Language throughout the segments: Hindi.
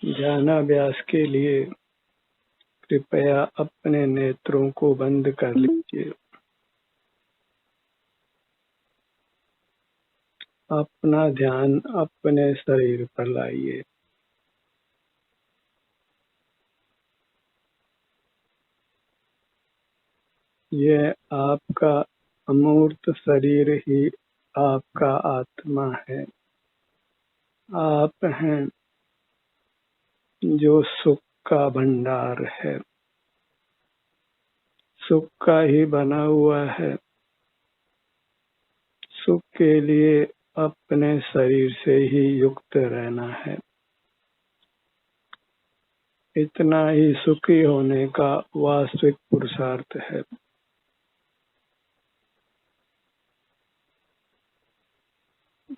ध्यानाभ्यास के लिए कृपया अपने नेत्रों को बंद कर लीजिए। अपना ध्यान अपने शरीर पर लाइए। यह आपका अमूर्त शरीर ही आपका आत्मा है। आप हैं जो सुख का भंडार है, सुख का ही बना हुआ है। सुख के लिए अपने शरीर से ही युक्त रहना है। इतना ही सुखी होने का वास्तविक पुरुषार्थ है।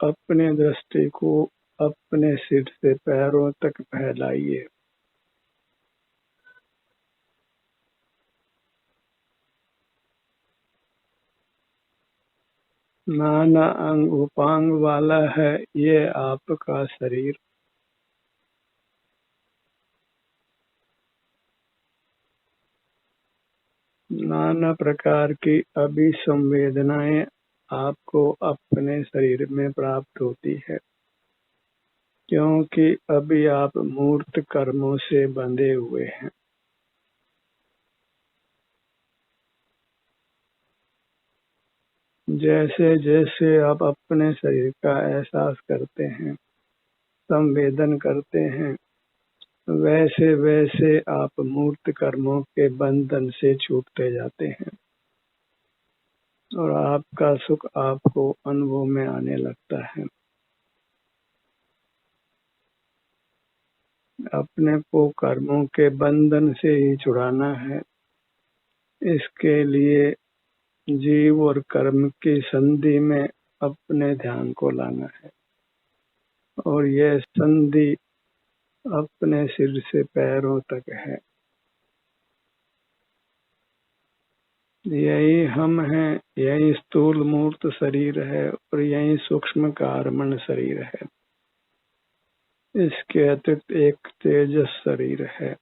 अपने दृष्टि को अपने सिर से पैरों तक फैलाइए। नाना अंग उपांग वाला है ये आपका शरीर। नाना प्रकार की अभिसंवेदनाएं आपको अपने शरीर में प्राप्त होती है, क्योंकि अभी आप मूर्त कर्मों से बंधे हुए हैं। जैसे जैसे आप अपने शरीर का एहसास करते हैं, संवेदन करते हैं, वैसे वैसे आप मूर्त कर्मों के बंधन से छूटते जाते हैं और आपका सुख आपको अनुभव में आने लगता है। अपने को कर्मों के बंधन से ही छुड़ाना है। इसके लिए जीव और कर्म की संधि में अपने ध्यान को लाना है और यह संधि अपने सिर से पैरों तक है। यही हम हैं, यही स्थूल मूर्त शरीर है और यही सूक्ष्म कारमण शरीर है। इसके अतिरिक्त एक तेजस शरीर है।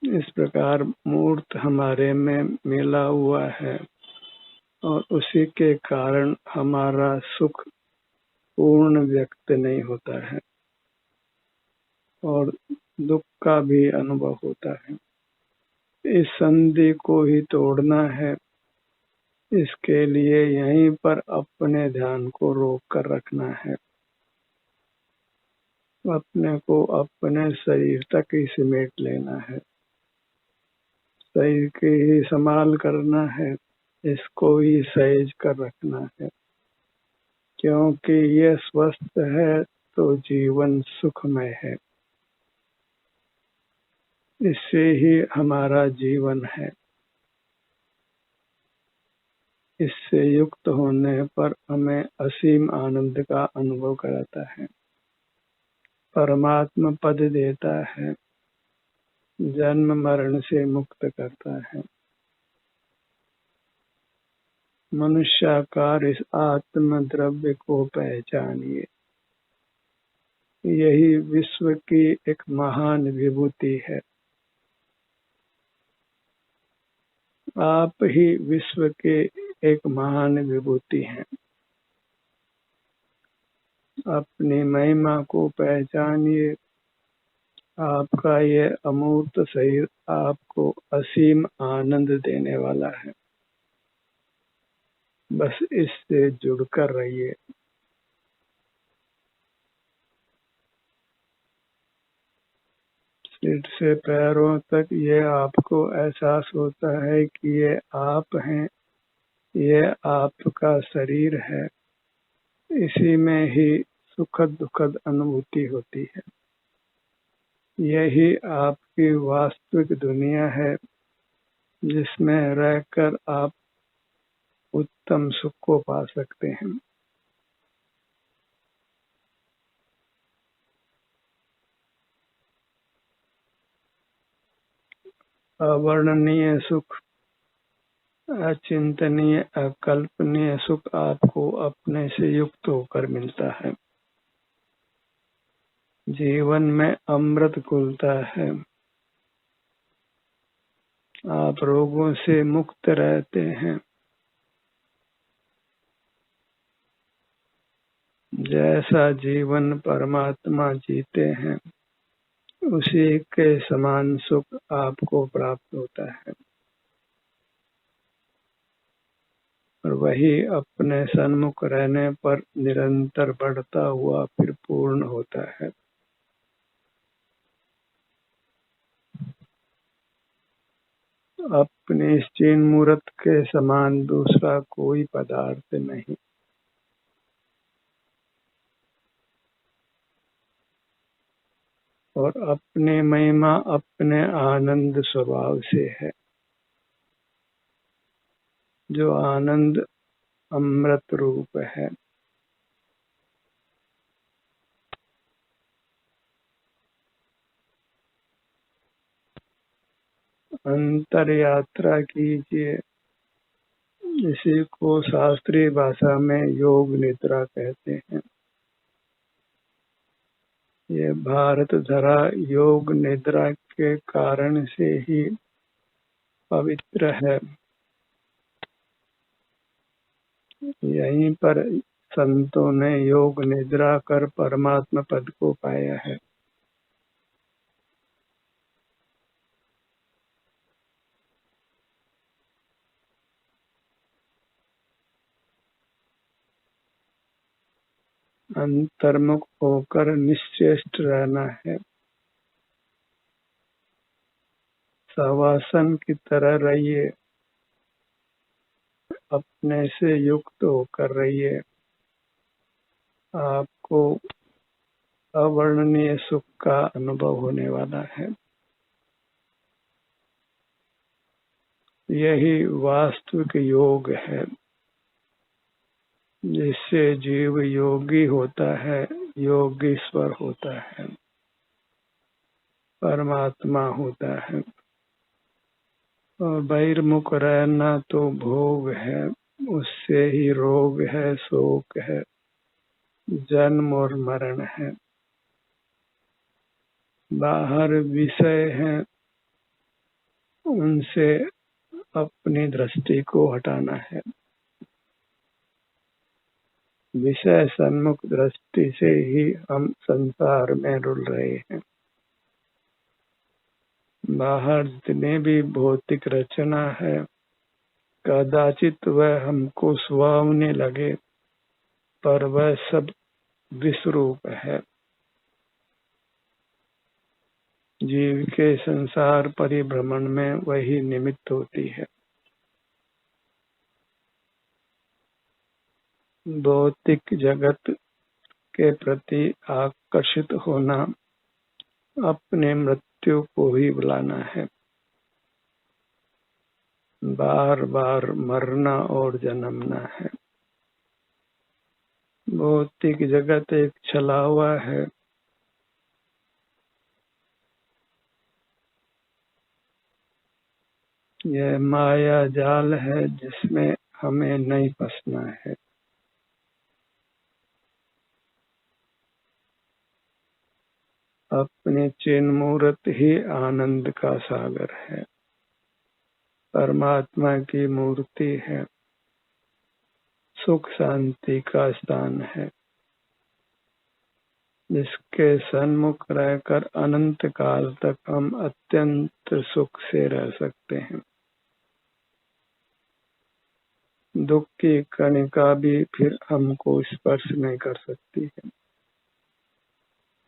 इस प्रकार मूर्त हमारे में मिला हुआ है और उसी के कारण हमारा सुख पूर्ण व्यक्त नहीं होता है और दुख का भी अनुभव होता है। इस संधि को ही तोड़ना है। इसके लिए यहीं पर अपने ध्यान को रोक कर रखना है। अपने को अपने शरीर तक ही सिमेट लेना है। शरीर की ही संभाल करना है। इसको ही सहेज कर रखना है, क्योंकि ये स्वस्थ है तो जीवन सुखमय है। इससे ही हमारा जीवन है। इससे युक्त होने पर हमें असीम आनंद का अनुभव कराता है, परमात्मा पद देता है, जन्म मरण से मुक्त करता है। मनुष्याकार इस आत्म द्रव्य को पहचानिए। यही विश्व की एक महान विभूति है। आप ही विश्व के एक महान विभूति हैं। अपनी महिमा को पहचानिए। आपका ये अमूर्त शरीर आपको असीम आनंद देने वाला है। बस इससे जुड़कर रहिए। सिर से पैरों तक ये आपको एहसास होता है कि ये आप हैं, ये आपका शरीर है। इसी में ही सुखद दुखद अनुभूति होती है। यही आपकी वास्तविक दुनिया है, जिसमें रहकर आप उत्तम सुख को पा सकते हैं। अवर्णनीय सुख, अचिंतनीय अकल्पनीय सुख आपको अपने से युक्त होकर मिलता है। जीवन में अमृत घुलता है। आप रोगों से मुक्त रहते हैं। जैसा जीवन परमात्मा जीते हैं उसी के समान सुख आपको प्राप्त होता है, और वही अपने सन्मुख रहने पर निरंतर बढ़ता हुआ फिर पूर्ण होता है। अपने इस चिन्ह मूर्त के समान दूसरा कोई पदार्थ नहीं। और अपने महिमा अपने आनंद स्वभाव से है। जो आनंद अमृत रूप है। अंतर यात्रा कीजिए। इसी को शास्त्रीय भाषा में योग निद्रा कहते हैं। ये भारत धरा योग निद्रा के कारण से ही पवित्र है। यहीं पर संतों ने योग निद्रा कर परमात्मा पद को पाया है। अंतर्मुख होकर निश्चेष्ट रहना है। शवासन की तरह रहिए। अपने से युक्त होकर रहिए। आपको अवर्णनीय सुख का अनुभव होने वाला है। यही वास्तविक योग है, जिससे जीव योगी होता है, योगीश्वर होता है, परमात्मा होता है। और बहिर्मुख रहना तो भोग है, उससे ही रोग है, शोक है, जन्म और मरण है। बाहर विषय हैं, उनसे अपनी दृष्टि को हटाना है। विषय सन्मुख दृष्टि से ही हम संसार में रुल रहे हैं। बाहर जितने भी भौतिक रचना है, कदाचित वह हमको सुहावने लगे, पर वह सब विश्वरूप है। जीव के संसार परिभ्रमण में वही निमित्त होती है। भौतिक जगत के प्रति आकर्षित होना अपने मृत्यु को ही बुलाना है। बार बार मरना और जन्मना है। भौतिक जगत एक छलावा है। यह माया जाल है जिसमें हमें नहीं फंसना है। अपने चिन्ह मूर्त ही आनंद का सागर है, परमात्मा की मूर्ति है, सुख शांति का स्थान है, जिसके सन्मुख रहकर अनंत काल तक हम अत्यंत सुख से रह सकते हैं। दुख की कणिका भी फिर हमको स्पर्श नहीं कर सकती है।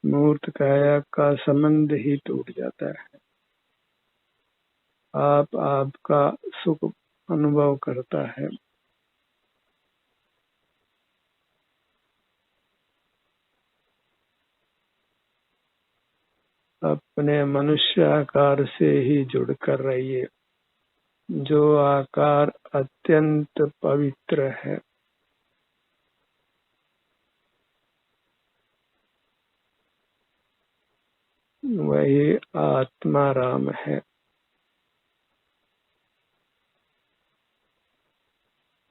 मूर्त काया का संबंध ही टूट जाता है। आपका सुख अनुभव करता है। अपने मनुष्य आकार से ही जुड़कर रहिए, जो आकार अत्यंत पवित्र है। वही आत्मा राम है।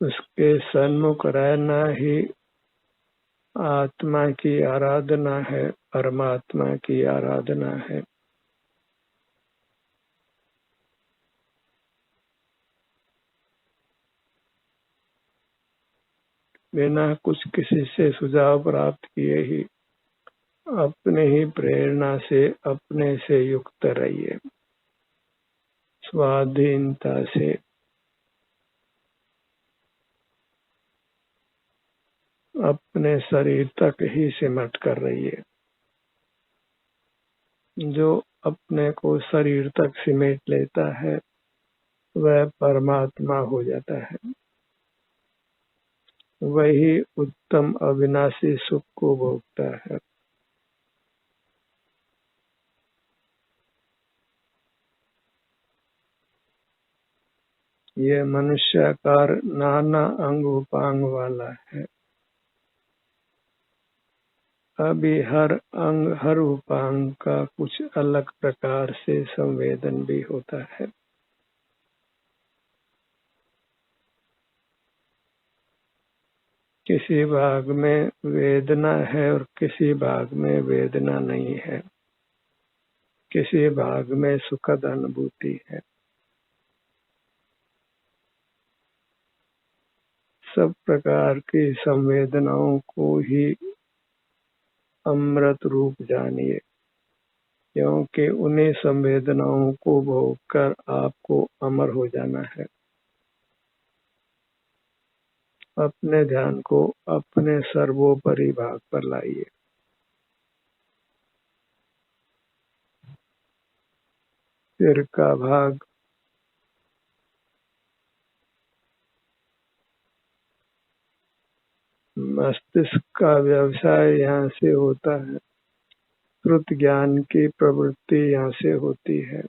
उसके सन्मुख रहना ही आत्मा की आराधना है, परमात्मा की आराधना है। बिना कुछ किसी से सुझाव प्राप्त किए ही अपने ही प्रेरणा से अपने से युक्त रहिए, स्वाधीनता से। अपने शरीर तक ही सिमट कर रहिए। जो अपने को शरीर तक सिमेट लेता है वह परमात्मा हो जाता है। वही उत्तम अविनाशी सुख को भोगता है। ये मनुष्याकार नाना अंग उपांग वाला है। अभी हर अंग हर उपांग का कुछ अलग प्रकार से संवेदन भी होता है। किसी भाग में वेदना है और किसी भाग में वेदना नहीं है। किसी भाग में सुखद अनुभूति है। सब प्रकार की संवेदनाओं को ही अमृत रूप जानिए, क्योंकि उन्हीं संवेदनाओं को भोग कर आपको अमर हो जाना है। अपने ध्यान को अपने सर्वोपरि भाग पर लाइए। सिर का भाग, मस्तिष्क का व्यवसाय यहाँ से होता है। श्रुत ज्ञान की प्रवृत्ति यहाँ से होती है।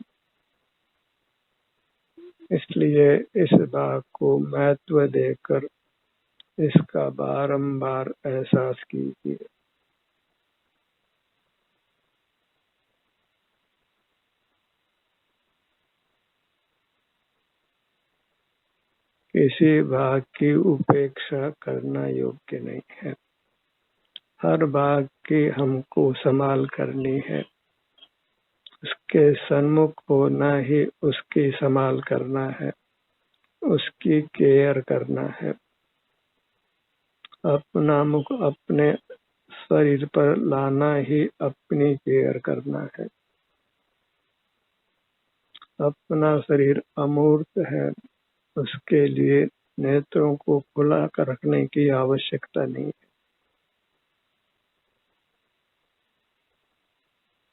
इसलिए इस भाग को महत्व देकर इसका बारंबार एहसास कीजिए। किसी भाग की उपेक्षा करना योग्य नहीं है। हर भाग की हमको संभाल करनी है। उसके सन्मुख होना ही उसकी संभाल करना है, उसकी केयर करना है। अपना मुख अपने शरीर पर लाना ही अपनी केयर करना है। अपना शरीर अमूर्त है, उसके लिए नेत्रों को खुला कर रखने की आवश्यकता नहीं है।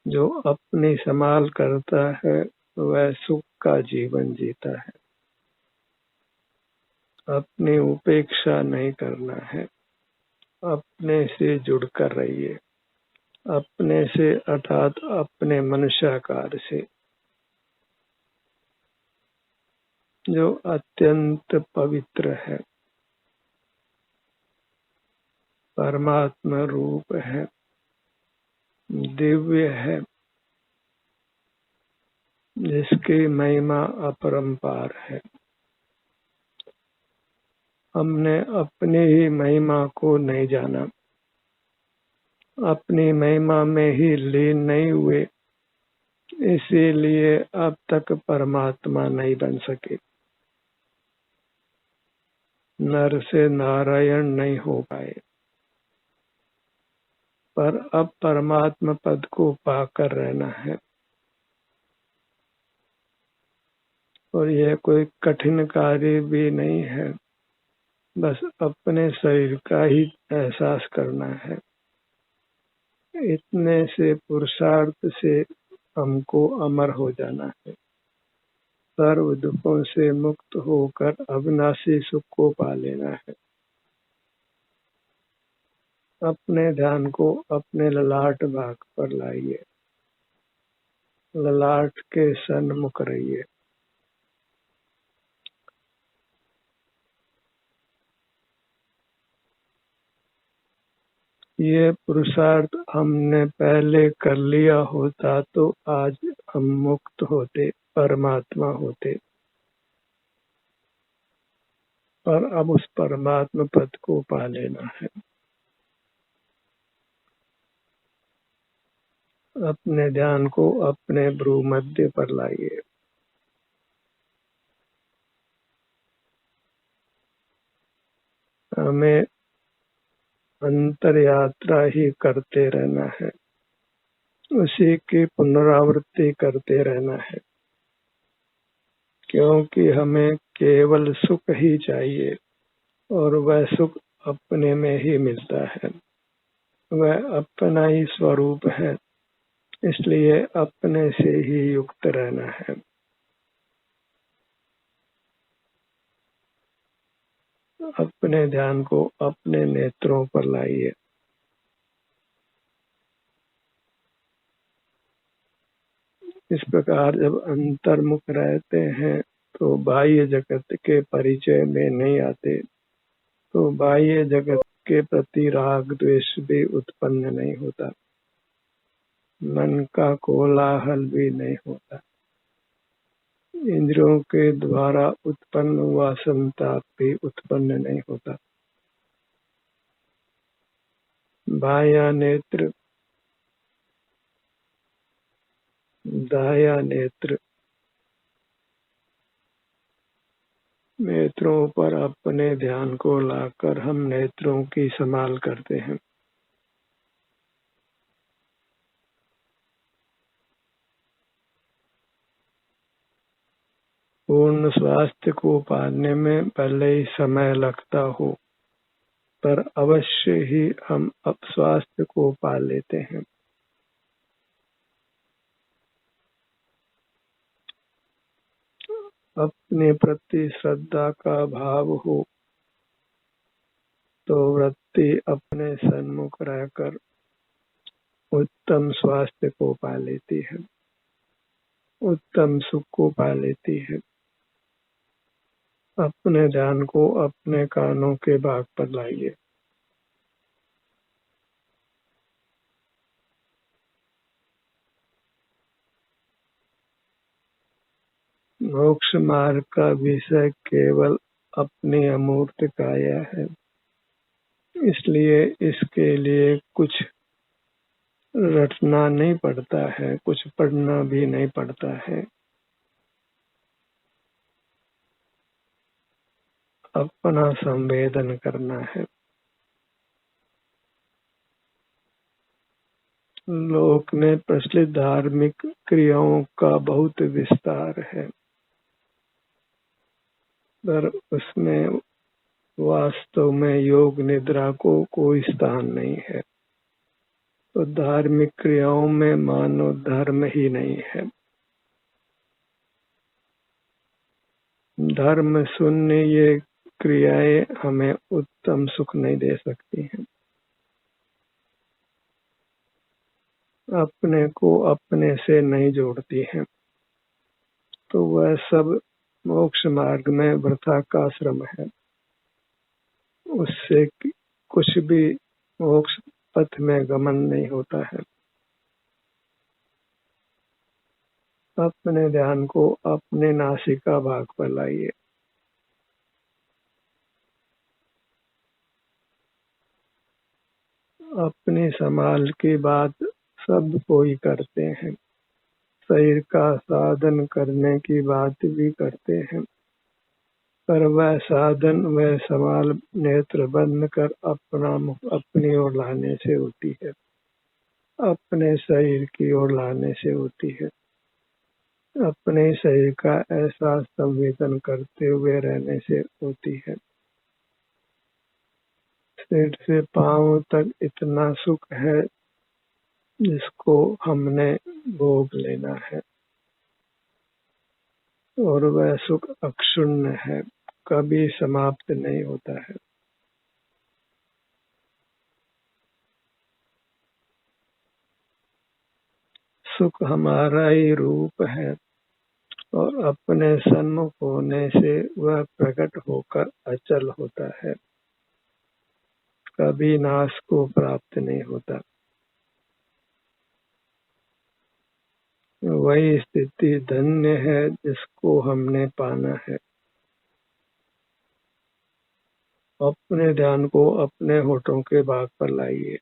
जो अपनी संभाल करता है वह सुख का जीवन जीता है। अपनी उपेक्षा नहीं करना है। अपने से जुड़कर रहिए, अपने से अर्थात अपने मनुष्याकार से, जो अत्यंत पवित्र है, परमात्मा रूप है, दिव्य है, जिसकी महिमा अपरंपार है। हमने अपनी ही महिमा को नहीं जाना, अपनी महिमा में ही लीन नहीं हुए, इसीलिए अब तक परमात्मा नहीं बन सके, नर से नारायण नहीं हो पाए। पर अब परमात्मा पद को पाकर रहना है। और यह कोई कठिन कार्य भी नहीं है, बस अपने शरीर का ही एहसास करना है। इतने से पुरुषार्थ से हमको अमर हो जाना है। सर्व दुखों से मुक्त होकर अविनाशी सुख को पा लेना है। अपने ध्यान को अपने ललाट भाग पर लाइए, ललाट के सन्मुख रहिए। ये पुरुषार्थ हमने पहले कर लिया होता तो आज हम मुक्त होते, परमात्मा होते। पर अब उस परमात्मा पद को पा लेना है। अपने ध्यान को अपने भ्रू मध्य पर लाइए। हमें अंतर यात्रा ही करते रहना है, उसी की पुनरावृत्ति करते रहना है, क्योंकि हमें केवल सुख ही चाहिए और वह सुख अपने में ही मिलता है। वह अपना ही स्वरूप है, इसलिए अपने से ही युक्त रहना है। अपने ध्यान को अपने नेत्रों पर लाइए। इस प्रकार जब अंतर्मुख रहते हैं तो बाह्य जगत के परिचय में नहीं आते, तो बाह्य जगत के प्रति राग द्वेष भी उत्पन्न नहीं होता, मन का कोलाहल भी नहीं होता, इंद्रियों के द्वारा उत्पन्न हुआ संताप भी उत्पन्न नहीं होता। बायां नेत्र, दायां नेत्र, नेत्रों पर अपने ध्यान को लाकर हम नेत्रों की संभाल करते हैं। पूर्ण स्वास्थ्य को पाने में भले ही समय लगता हो, पर अवश्य ही हम अब स्वास्थ्य को पा लेते हैं। अपने प्रति श्रद्धा का भाव हो तो वृत्ति अपने सन्मुख रहकर उत्तम स्वास्थ्य को पा लेती है, उत्तम सुख को पा लेती है। अपने ध्यान को अपने कानों के भाग पर लाइए। मोक्ष मार्ग का विषय केवल अपनी अमूर्त काया है, इसलिए इसके लिए कुछ रटना नहीं पड़ता है, कुछ पढ़ना भी नहीं पड़ता है। अपना संवेदन करना है। लोक में प्रचलित धार्मिक क्रियाओं का बहुत विस्तार है, पर उसमें वास्तव में योग निद्रा को कोई स्थान नहीं है। तो धार्मिक क्रियाओं में मानव धर्म ही नहीं है। धर्म शून्य ये क्रियाएं हमें उत्तम सुख नहीं दे सकती हैं। अपने को अपने से नहीं जोड़ती हैं, तो वह सब मोक्ष मार्ग में वृथा का श्रम है। उससे कुछ भी मोक्ष पथ में गमन नहीं होता है। अपने ध्यान को अपने नासिका भाग पर लाइए। अपनी संभाल की बात सब कोई करते हैं, शरीर का साधन करने की बात भी करते हैं, पर वह साधन वह संभाल नेत्र बंद कर अपना मुख अपनी ओर लाने से होती है, अपने शरीर की ओर लाने से होती है, अपने शरीर का एहसास संवेदन करते हुए रहने से होती है। सिर से पांव तक इतना सुख है जिसको हमने भोग लेना है, और वह सुख अक्षुण्ण है, कभी समाप्त नहीं होता है। सुख हमारा ही रूप है और अपने सन्मुख होने से वह प्रकट होकर अचल होता है, कभी नाश को प्राप्त नहीं होता। वही स्थिति धन्य है जिसको हमने पाना है। अपने ध्यान को अपने होठों के भाग पर लाइए।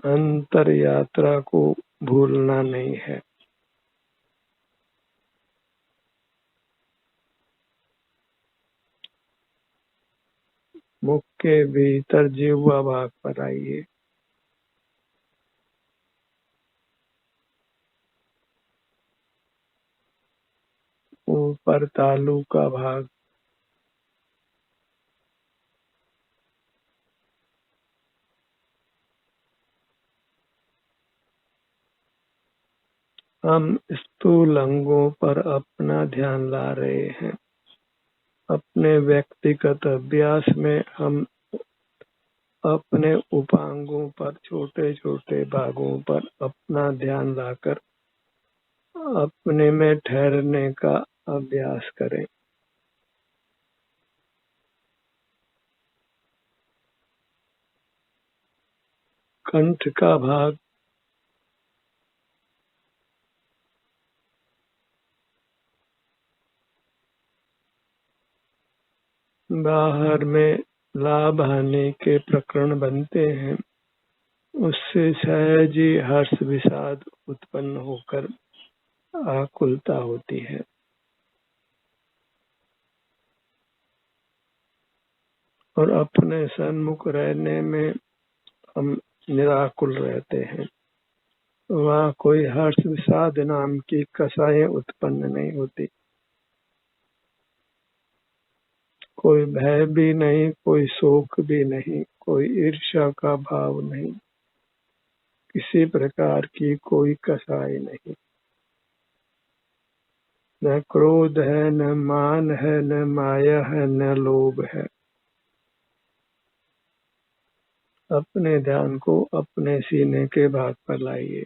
अंतर यात्रा को भूलना नहीं है। मुख के भीतर जिह्वा भाग पर आइए। ऊपर तालू का भाग, हम स्थूल अंगों पर अपना ध्यान ला रहे हैं। अपने व्यक्तिगत अभ्यास में हम अपने उपांगों पर, छोटे छोटे भागों पर अपना ध्यान लाकर अपने में ठहरने का अभ्यास करें। कंठ का भाग, बाहर में लाभ हानि के प्रकरण बनते हैं, उससे सहज ही हर्ष विषाद उत्पन्न होकर आकुलता होती है। और अपने सन्मुख रहने में हम निराकुल रहते हैं। वहाँ कोई हर्ष विषाद नाम की कसाएं उत्पन्न नहीं होती, कोई भय भी नहीं, कोई शोक भी नहीं, कोई ईर्ष्या का भाव नहीं, किसी प्रकार की कोई कसाई नहीं। न क्रोध है, न मान है, न माया है, न लोभ है। अपने ध्यान को अपने सीने के भाग पर लाइए।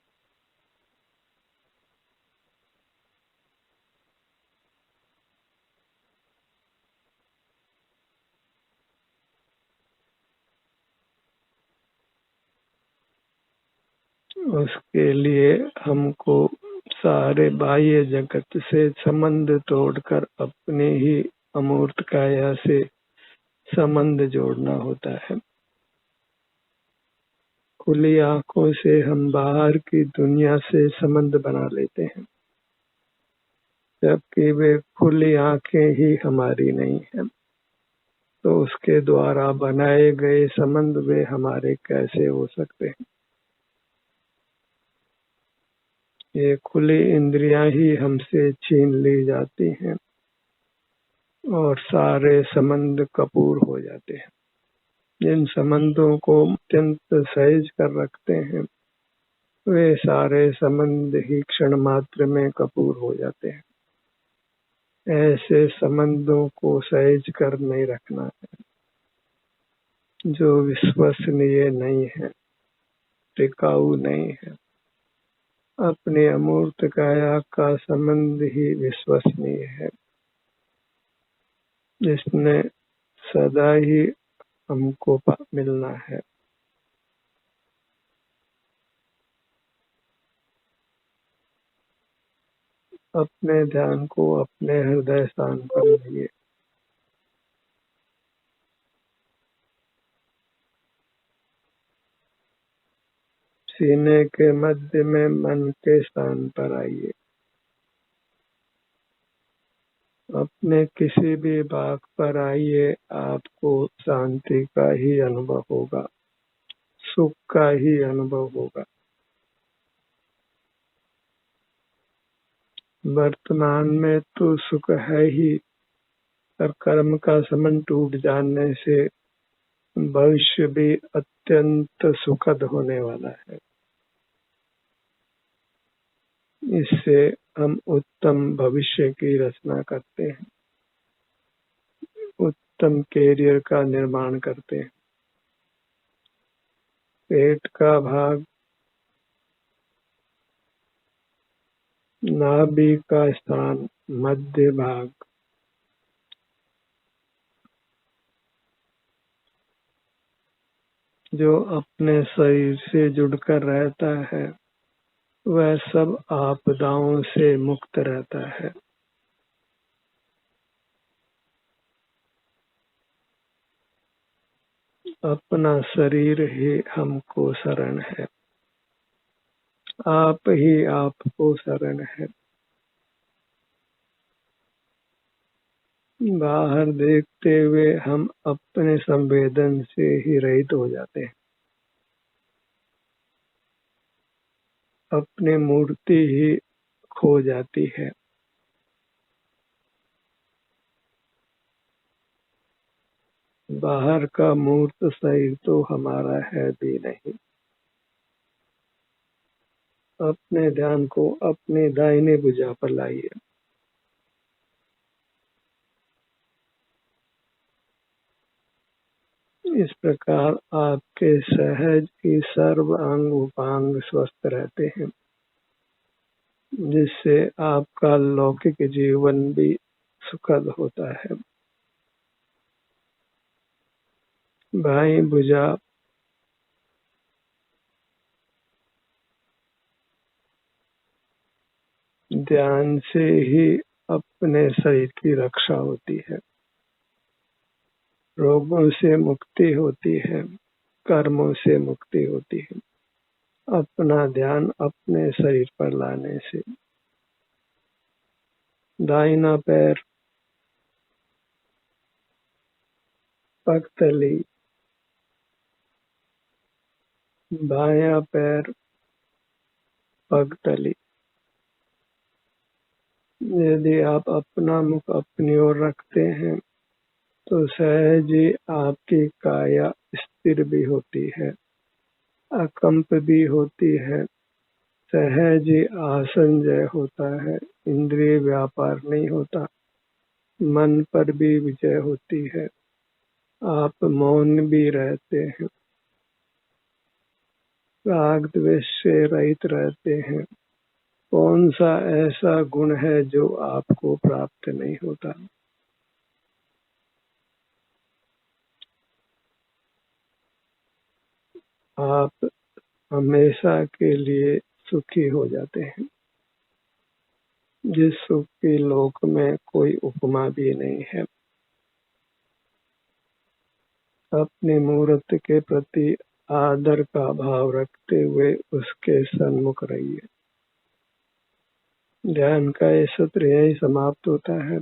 उसके लिए हमको सारे बाह्य जगत से संबंध तोड़कर अपने ही अमूर्त काया से संबंध जोड़ना होता है। खुली आंखों से हम बाहर की दुनिया से संबंध बना लेते हैं, जबकि वे खुली आंखें ही हमारी नहीं है। तो उसके द्वारा बनाए गए संबंध वे हमारे कैसे हो सकते हैं? ये खुली इंद्रियां ही हमसे छीन ली जाती हैं और सारे संबंध कपूर हो जाते हैं। जिन संबंधों को अत्यंत सहज कर रखते हैं, वे सारे संबंध ही क्षण मात्र में कपूर हो जाते हैं। ऐसे संबंधों को सहज कर नहीं रखना है, जो विश्वसनीय नहीं है, टिकाऊ नहीं है। अपने अमूर्त काया का संबंध ही विश्वसनीय है, जिसने सदा ही हमको मिलना है। अपने ध्यान को अपने हृदय स्थान पर लाइए। सीने के मध्य में मन के स्थान पर आइए। अपने किसी भी भाग पर आइए, आपको शांति का ही अनुभव होगा, सुख का ही अनुभव होगा। वर्तमान में तो सुख है ही, पर कर्म का संबंध टूट जाने से भविष्य भी अत्यंत सुखद होने वाला है। इससे हम उत्तम भविष्य की रचना करते हैं, उत्तम कैरियर का निर्माण करते हैं। पेट का भाग, नाभि का स्थान, मध्य भाग, जो अपने शरीर से जुड़कर रहता है, वह सब आपदाओं से मुक्त रहता है। अपना शरीर ही हमको शरण है, आप ही आपको शरण है। बाहर देखते हुए हम अपने संवेदन से ही रहित हो जाते हैं, अपनी मूर्ति ही खो जाती है। बाहर का मूर्त शरीर तो हमारा है भी नहीं। अपने ध्यान को अपने दाहिने भुजा पर लाइए। इस प्रकार आपके सहज की सर्व अंग उपांग स्वस्थ रहते हैं, जिससे आपका लौकिक जीवन भी सुखद होता है। बाईं भुजा ध्यान से ही अपने शरीर की रक्षा होती है, रोगों से मुक्ति होती है, कर्मों से मुक्ति होती है, अपना ध्यान अपने शरीर पर लाने से। दाहिना पैर पगतली, बायां पैर पगतली। यदि आप अपना मुख अपनी ओर रखते हैं तो सहज ही आपकी काया स्थिर भी होती है, अकंप भी होती है, सहज ही आसन जय होता है, इंद्रिय व्यापार नहीं होता, मन पर भी विजय होती है, आप मौन भी रहते हैं, राग द्वेष से रहित रहते हैं। कौन सा ऐसा गुण है जो आपको प्राप्त नहीं होता? आप हमेशा के लिए सुखी हो जाते हैं, जिस सुख की लोक में कोई उपमा भी नहीं है। अपने मूर्त के प्रति आदर का भाव रखते हुए उसके सन्मुख रहिए। ध्यान का ये सत्र यही समाप्त होता है।